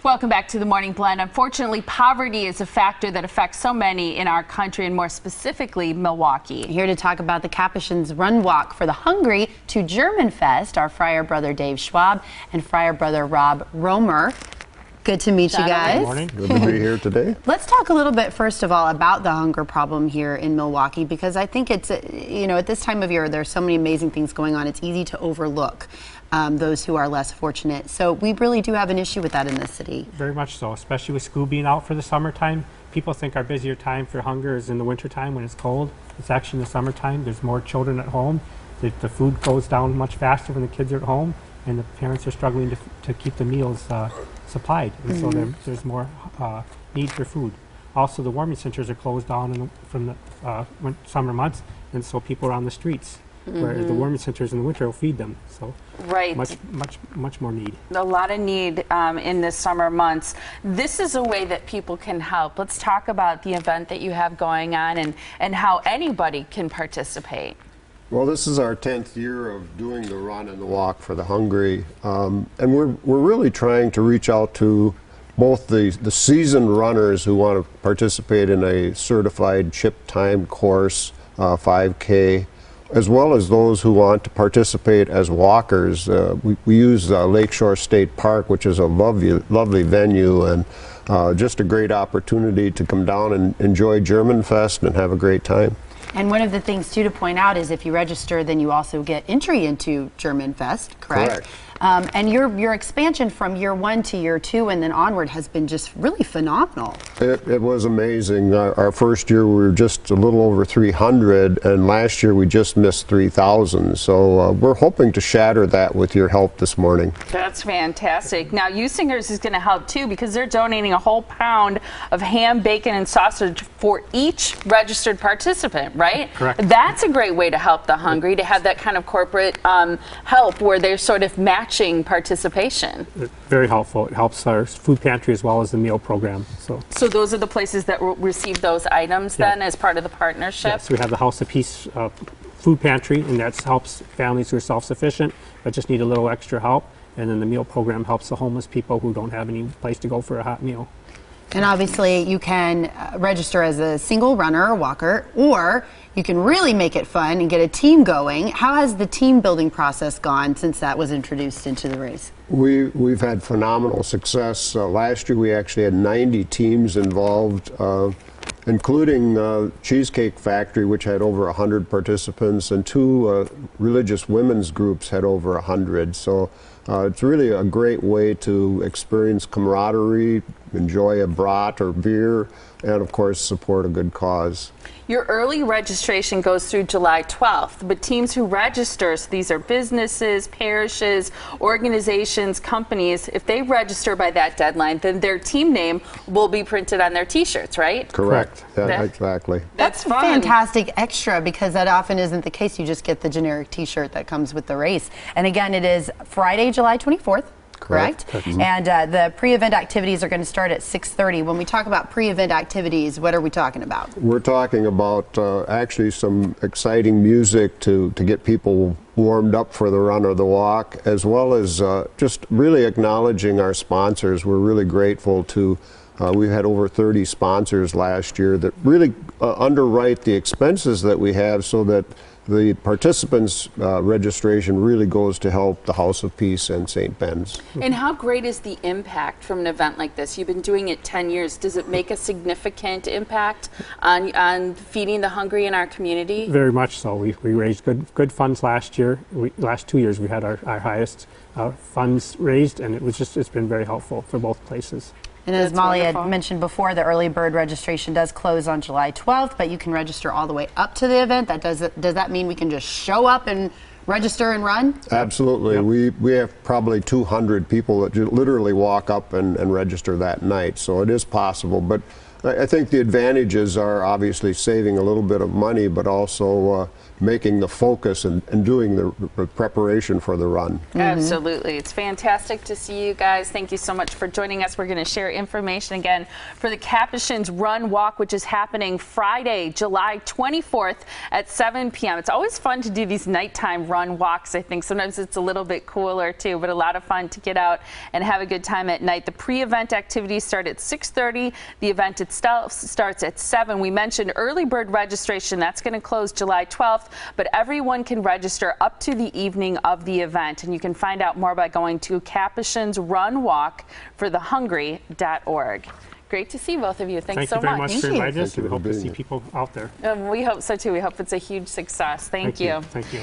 Welcome back to the Morning Blend. Unfortunately, poverty is a factor that affects so many in our country, and more specifically, Milwaukee. Here to talk about the Capuchin's Run Walk for the Hungry to German Fest, our Friar brother Dave Schwab and Friar brother Rob Roemer. Good to meet you guys. Good morning. Good to be here today. Let's talk a little bit, first of all, about the hunger problem here in Milwaukee, because I think it's, you know, at this time of year, there's so many amazing things going on. It's easy to overlook those who are less fortunate. So we really do have an issue with that in this city. Very much so, especially with school being out for the summertime. People think our busier time for hunger is in the wintertime when it's cold. It's actually in the summertime. There's more children at home. The food goes down much faster when the kids are at home, and the parents are struggling to keep the meals supplied. And so there's more need for food. Also, the warming centers are closed down from the summer months, and so people are on the streets. Where the warming centers in the winter will feed them. So much more need. A lot of need in the summer months. This is a way that people can help. Let's talk about the event that you have going on and how anybody can participate. Well, this is our 10th year of doing the Run and the Walk for the Hungry, and we're really trying to reach out to both the seasoned runners who want to participate in a certified chip-timed course, 5K, as well as those who want to participate as walkers. We use Lakeshore State Park, which is a lovely venue, and just a great opportunity to come down and enjoy German Fest and have a great time. And one of the things, too, to point out is if you register, then you also get entry into German Fest, correct? And your expansion from year 1 to year 2 and then onward has been just really phenomenal. It was amazing. Our first year we were just a little over 300, and last year we just missed 3,000. So we're hoping to shatter that with your help this morning. That's fantastic. Now, U-Singers is going to help too, because they're donating a whole pound of ham, bacon, and sausage for each registered participant, right? Correct. That's a great way to help the hungry, to have that kind of corporate help where they're sort of matching participation. Very helpful. It helps our food pantry as well as the meal program. So those are the places that will receive those items then as part of the partnership? Yes, we have the House of Peace food pantry, and that helps families who are self-sufficient but just need a little extra help. And then the meal program helps the homeless people who don't have any place to go for a hot meal. And obviously you can register as a single runner or walker, or you can really make it fun and get a team going. How has the team building process gone since that was introduced into the race? We've had phenomenal success. Last year we actually had 90 teams involved, including Cheesecake Factory, which had over 100 participants, and 2 religious women's groups had over 100. So it's really a great way to experience camaraderie, enjoy a brat or beer, and of course support a good cause. Your early registration goes through July 12th, but teams who register, so these are businesses, parishes, organizations, companies, if they register by that deadline, then their team name will be printed on their t-shirts, right? Correct. Yeah, exactly. That's fun. Fantastic extra, because that often isn't the case. You just get the generic t-shirt that comes with the race. And again, it is Friday, July 24th. Correct? And the pre-event activities are going to start at 6:30. When we talk about pre-event activities, what are we talking about? We're talking about actually some exciting music to get people warmed up for the run or the walk, as well as just really acknowledging our sponsors. We're really grateful to we've had over 30 sponsors last year that really underwrite the expenses that we have, so that the participants' registration really goes to help the House of Peace and St. Ben's. And how great is the impact from an event like this? You've been doing it 10 years. Does it make a significant impact on feeding the hungry in our community? Very much so. We raised good funds last year. Last 2 years we had our highest funds raised, and it's been very helpful for both places. And as Molly had mentioned before, the early bird registration does close on July 12th, but you can register all the way up to the event. Does that mean we can just show up and register and run? Absolutely. Yep. We have probably 200 people that literally walk up and register that night, so it is possible. But I think the advantages are obviously saving a little bit of money, but also making the focus and doing the preparation for the run. Absolutely. It's fantastic to see you guys. Thank you so much for joining us. We're going to share information again for the Capuchin's Run Walk, which is happening Friday, July 24th at 7 p.m. It's always fun to do these nighttime run walks. I think sometimes it's a little bit cooler too, but a lot of fun to get out and have a good time at night. The pre-event activities start at 6:30. The event itself starts at 7. We mentioned early bird registration. That's going to close July 12th, but everyone can register up to the evening of the event, and you can find out more by going to Capuchin's Run Walk for thehungry.org. Great to see both of you. Thanks so much. Thank you very much for inviting us. We hope to see people out there. We hope so too. We hope it's a huge success. Thank you. Thank you.